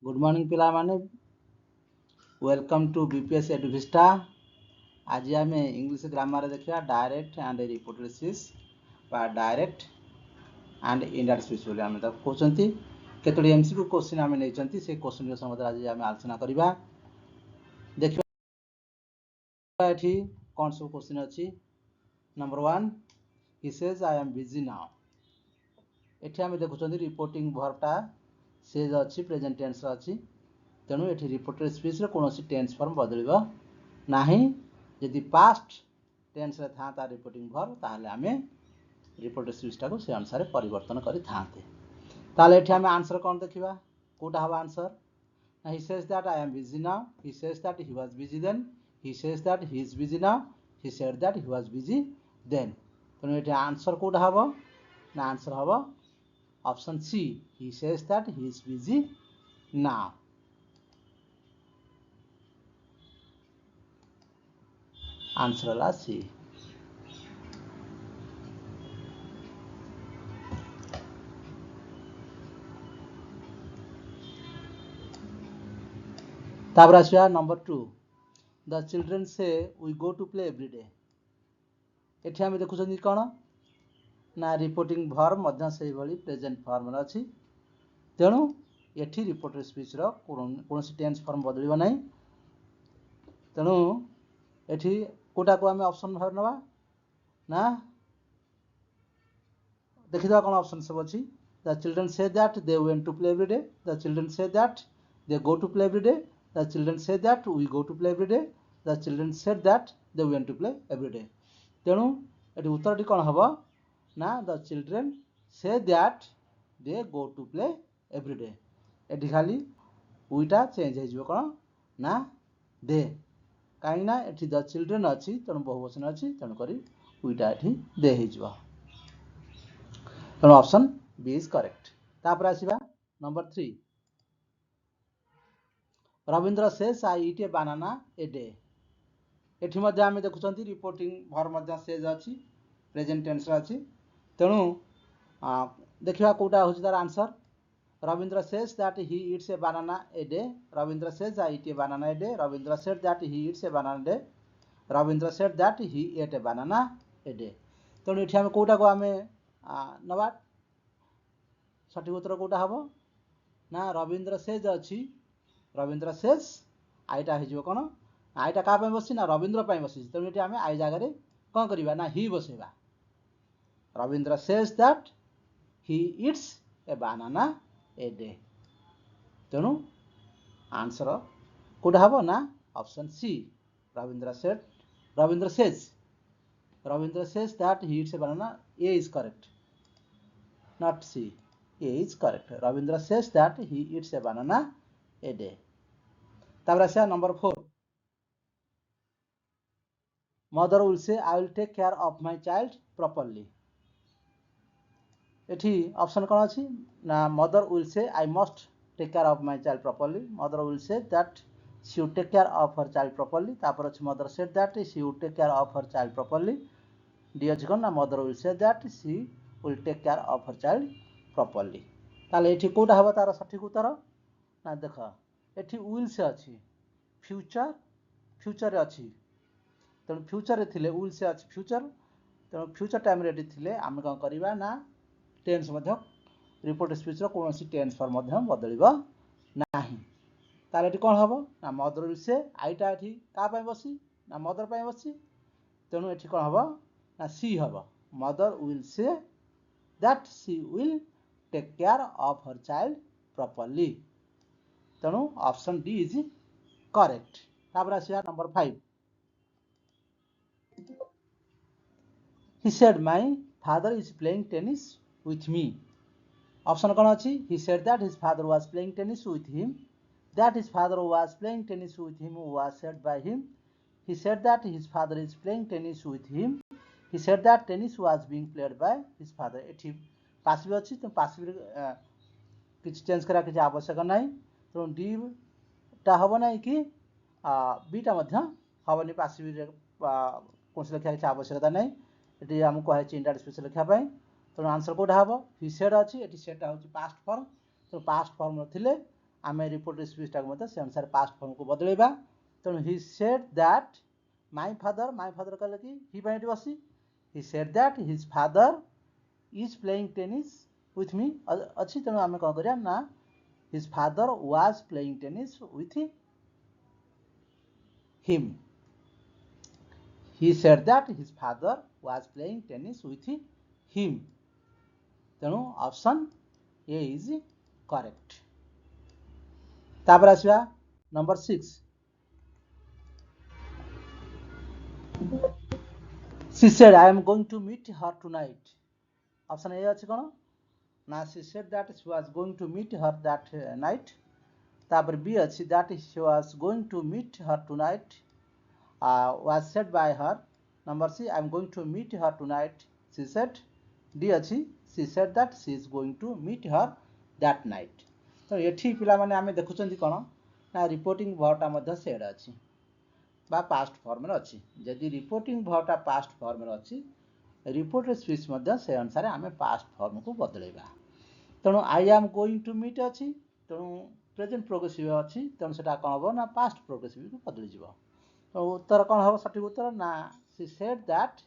Good morning पिला माने welcome to BPS एडुविस्टा। आज आम इंग्लिश ग्रामर देखा डायरेक्ट एंड रिपोर्टेड स्पीच बा डायरेक्ट एंड इनडायरेक्ट स्पीच बोली आम कहते केतोटी एमसीक्यू क्वेश्चन आम नहीं से क्वेश्चन संबंध आज आम आलोचना करवा। देखिए ये कौन सब क्वेश्चन अच्छी। Number 1 he says I am busy now. ये आम देखुं रिपोर्टिंग वर्बटा सेज अच्छी प्रेजेंट टेंस अच्छी तेणु ये रिपोर्टेड स्पीच कौन टेंस फॉर्म बदल ना। जदि पास्ट टेंस रे था रिपोर्टिंग वर्ब ताहले आमे रिपोर्टेड स्पीचटा को से अनुसार परिवर्तन करि थांते। ताहले एठी आमे आंसर कौन देखिबा कोटा हवा आंसर ना। He says that I am busy now, he says that he was busy then, he says that he is busy now, he said that he was busy then. तेणु एठी आंसर कोटा हवा ना। Answer हवा option C, he says that he is busy now. Answer है C. तापर आसिया number 2 the children say we go to play every day. एठी आमे देखुछन कौन ना रिपोर्टिंग वर्ब मध्य से भली प्रेजेंट फॉर्म रे अछि तेणु एठी रिपोर्टेड स्पीच रो कोनोसी टेंस फॉर्म बदलिबो नै। तेणु एठी कोटा को आमे ऑप्शन भर नबा ना। देखिदा कोन ऑप्शन सब अछि। The children say that they went to play every day, the children say that they go to play every day, the children say that we go to play every day, the children said that they went to play every day. तेणु एठी उत्तरटी कोन हबो ना the children say that they go to play every day. एठी खाली उइटा change हे जिवो कोन ना दे, काई ना एठी द चिल्ड्रेन अछि तेणु बहुवचन अछि तेणु करी उइटा एठी दे हे जिवो। तेणु ऑप्शन बी इज करेक्ट। तापर आसीबा number 3 Ravindra says I eat a banana a day. एठी मध्ये आमे देखुछंती रिपोर्टिंग वर्ब मध्ये सेज अछि प्रेजेंट टेंस अछि तेणु देखिबा कोटा होछि तार answer. Ravindra says that he eats a banana a day, Ravindra says I eat a banana a day, Ravindra said that he eats a banana day, Ravindra said that he ate a banana a day. तेणु एठी आमे कोटा को आमे नबा सठिक उत्तर कोटा हबो ना Ravindra says अछि। रविंद्र सेज आईटा हे जिवो कोन आईटा का पे बसि ना रविंद्र पे बसि तेणु एठी आमे आई जागा रे कोन करिबा ना ही बसेबा। Ravindra says that he eats a banana a day. तेणु आंसर कोटा हबो ना option C Ravindra says that he eats a banana. A is correct not C. A is correct. Ravindra says that he eats a banana a day. तापर आसिया number 4 mother will say I will take care of my child properly। एठी option कोन अछि ना mother will say I must take care of my child properly, mother will say that she would take care of her child properly, तापर अछि mother said that she would take care of her child properly। D अछि कोन ना mother will say that she will take care of her child properly। ताले एठी कोटा हबो तार सठिक उत्तर ना। देख एठी विल से अछि फ्यूचर रे अछि तेणु फ्यूचर रे थिले विल से अछि फ्यूचर तेणु फ्यूचर टाइम रे एठी थिले आमे कोन करिबा ना टेंस मध्ये रिपोर्ट स्पीच रो कोनोसी टेंस फॉर्म मध्ये बदलिबो नाही। ताले एठी कोन हबो ना मदर विल से आईटा एठी का पय बसी ना मदर पय बसी तेणु एठी कोन हबो ना सी हबो mother will say that she will take care of her child properly। तेणु ऑप्शन डी इज करेक्ट। तापर आसिया number 5 he said my father is playing tennis with me। Option कोन अछि he said that his father was playing tennis with him, that his father was playing tennis with him was said by him, he said that his father is playing tennis with him, he said that tennis was being played by his father। एठी passive अछि तो passive किछ change करा किछ आवश्यक नाही तो D टा हबो नाही कि बी टा मध्य हबनी पासिव रे कोन से लिखा किछ आवश्यकता नाही। एठी हम कहै छी इंडायरेक्ट स्पीच लिखा पय तो आंसर कोटा हबो ही सेड अछि एठी सेडटा होछि पास्ट फॉर्म तो पास्ट फॉर्म थिले आम रिपोर्ट स्पीच टाक से अनुसार पास्ट फॉर्म को बदलैबा तेणु ही सेड दैट माय फादर कहले कि ही बाइट बसी ही said that his father is playing tennis with me अच्छी तेणु आम कौन करिया ना his father was playing tennis with him he said that his father was playing tennis with him तेणु ऑप्शन ए इज करेक्ट तापर आसवा number 6 she said I am going to meet her tonight option A अछि कोन ना she said that she was going to meet her that night तापर B अछि that she was going to meet her tonight was said by her number C I am going to meet her tonight she said D अछि she said that she is going to meet her that night तो एठी पिला माने आमे देखुचंदी कोन ना reporting वर्बटा मध्ये said अछि बा पास्ट फॉर्म रे अछि यदि रिपोर्टिंग वर्बटा पास्ट फॉर्म रे अछि रिपोर्ट स्पीच मध्ये से अनुसार आमे पास्ट फॉर्म को बदलैबा तणु I am going to meet अछि तणु प्रेजेंट प्रोग्रेसिव अछि तणु सेटा कोन हो ना पास्ट प्रोग्रेसिव को बदली जिवो तो उत्तर कोन हो सठिक उत्तर ना she said that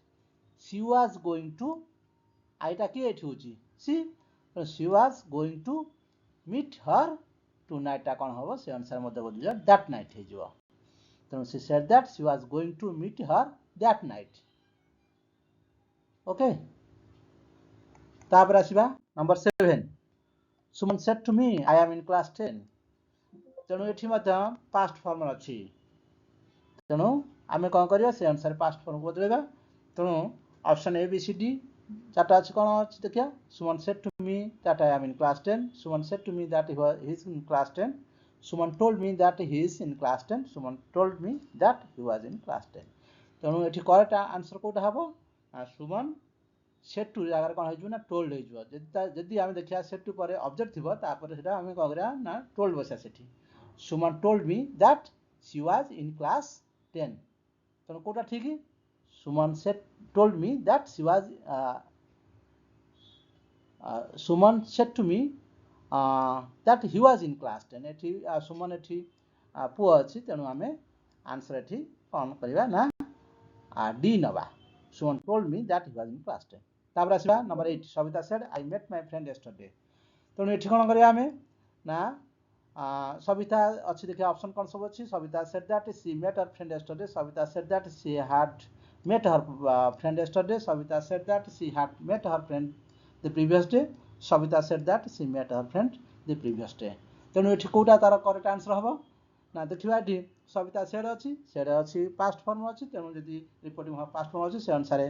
she was going to आइटा की एठी होची she was going to meet her tonight टा कोन हो से अनुसार मध्ये बदली that night हे जिवो तणु she said that she was going to meet her that night okay तापर आसीबा number 7 Suman said to me I am in class 10 तेणु एठी मध्ये पास्ट फॉर्म अछि तेणु आमे कोन करिया से अनुसार पास्ट फॉर्म को बदलेबा तेणु option A B C D चारटा अछि कोन अछि देखिया Suman said to me that I am in class 10 Suman said to me that he is in class 10 Suman told me that he is in class 10 Suman told me that he was in class 10 तेणु एठी correct answer कोटा हबो Suman said to जागर कोन होइजो ना told होइजो जदी आमे देखिया said to परे ऑब्जेक्ट थिबो ता परे सेटा आमे कोन करिया ना told बसा सेठी Suman told me that she was in class 10 तेणु कोटा ठीक है Suman said told me that she was Suman said to me that he was in class 10 एठी Suman एठी पुओ अछि तेणु आमे आंसर एठी कोन करबा ना डी नबा Suman told me that he was in class 10 तापर आसीबा number 8 Savita said I met my friend yesterday तेणु एठी कोन करबा आमे ना Savita अच्छी देखिए ऑप्शन कौन सब अच्छी Savita said that she met her friend yesterday Savita said that she had met her friend yesterday Savita said that she had met her friend the previous day Savita said that she met her friend the previous day तेणु एठी कोटा तार correct answer हबो ना देखिबा एठी Savita said अछि past form अछि तेणु यदि रिपोर्टिंग पास्ट फॉर्म अछि से अनुसार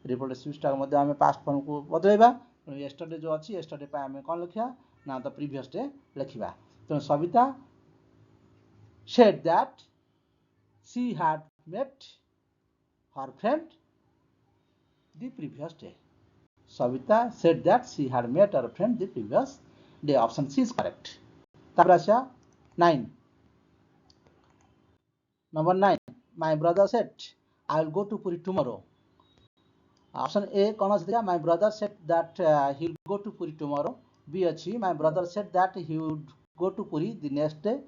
रिपोर्ट स्पीच मध्ये आमे पास्ट फॉर्म को बदलैबा तेणु यस्टरडे जो अछि यस्टरडे पय आमे कोन लिखिया ना द प्रीवियस डे लिखिबा तेणु Savita said that she had met her friend the previous day Savita said that she had met her friend the previous day option C is correct तापर आसा 9 number 9 my brother said I will go to Puri tomorrow option A कोन अछि my brother said that he will go to Puri tomorrow B अछि my brother said that he would go to Puri the next day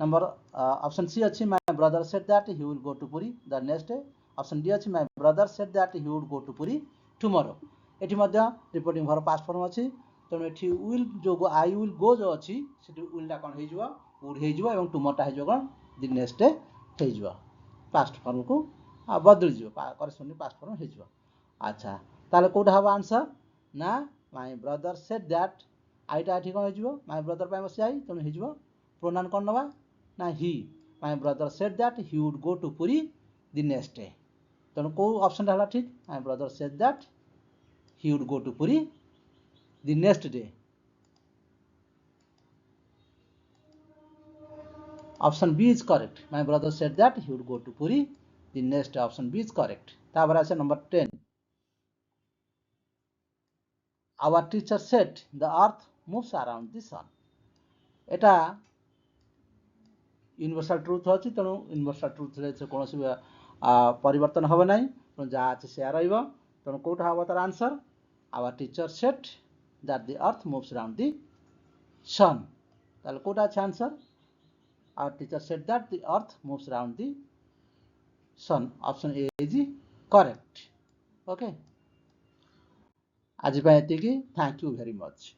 number option C अछि my brother said that he will go to Puri the next day option D अछि my brother said that he would go to Puri tomorrow एठी मध्ये reporting भर past form अछि तेणु एठी will जो I will go जो अछि सेठी विल टा कोन हे जिवो वुड हे जिवो एवं टुमोर टा हे जिवो कोन द नेक्स्ट डे हे जिवो पास्ट फॉर्म को बदल जिवो करेस्पोंडिंग पास्ट फॉर्म हे जिवो अच्छा ताले कोठा हबो आंसर ना माय ब्रदर सेड दैट आइटा एठी कोन हे जिवो माय ब्रदर पाइ बसी आई तेणु हे जिवो प्रोनाउन कोन नबा ना ही my brother said that he would go to Puri the next day तेणु को ऑप्शन हला ठीक my brother said that he would go to Puri the next day option B is correct my brother said that he would go to Puri the next option B is correct तापर आसे number 10 our teacher said the earth moves around the sun Etah universal truth अछि तेणु universal truth रे से कोनोसी परिवर्तन होबे नै जा अछि से रहइबो तेणु कोठा हबो तार answer our teacher said that the earth moves around the sun ताले कोटा अच्छे answer our teacher said that the earth moves around the sun. Option A is correct. Okay. आज थैंक यू वेरी मच.